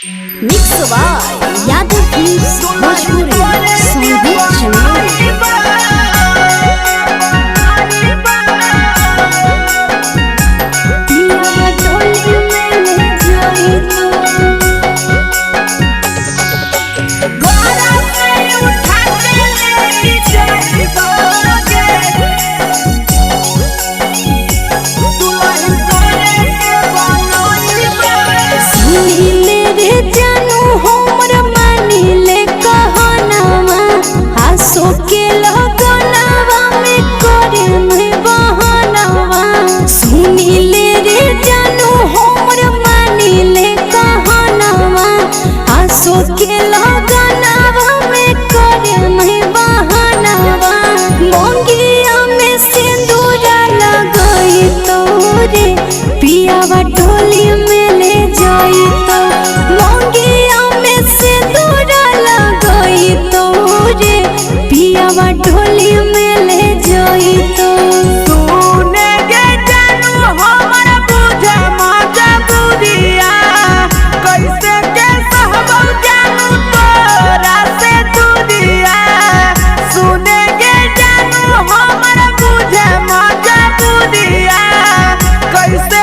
Mix by Yadav की भोजपुरी संगीत channel. पियावा टोली में ले जाई तो मोंगिया में सिंदूरा लगाई तो रे पियावा टोली में ले जाई तो तूने के जानू हमर बुझे मजा बुदिया कैसे के सहबो जानू तोरा से दुदिया सुने के जानू हमर बुझे मजा बुदिया कैसे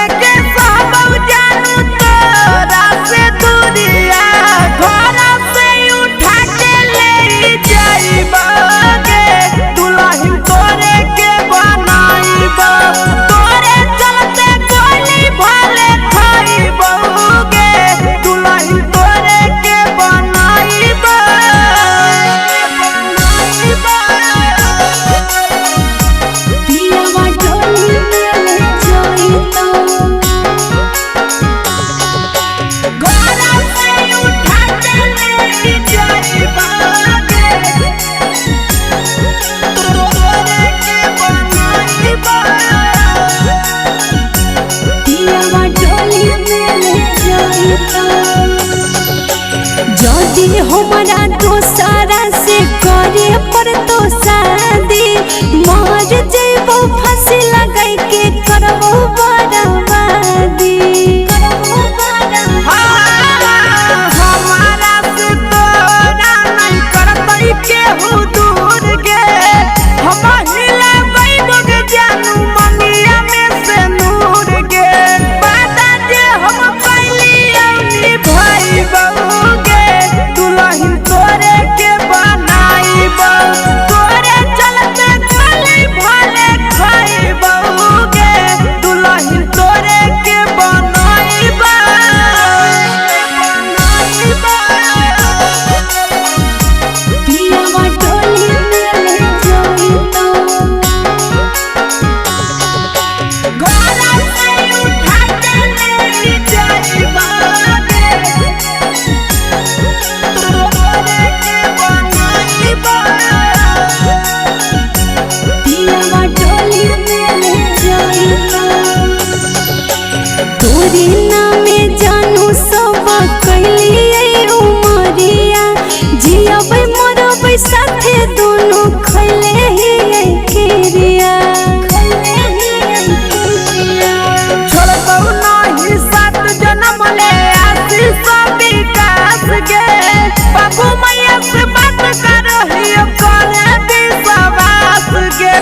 जदी हमारा दोसारा से करे पर तो शादी मर जेबो फांसी लगाई के करबो बर्बादी हमारा से तोरा नहीं करतई केहू दूर गे हम हिला बैठो गे जानू मंगिया में से नूर गे बादा जे हम कैली औनी भाई बहू गे दुल्हन तोरे के बनाईब तोरे चलते खाली भले खाईब गे दुल्हन तोरे के बनाईब पियावा टोली में ले जाई तो घोड़ा से उठा के ले जाईब तोरे के बनाईब पियावा टोली में ले जाई तो तोरी नामे जानू सब कैलिए उमरिया जियबै मरबै साथे दोनों खैले ही खिरिया छोड़बौ नहीं सात जन्म ले आशीष विकास गे बाबू मैया से बात करहियो करे विश्वास गे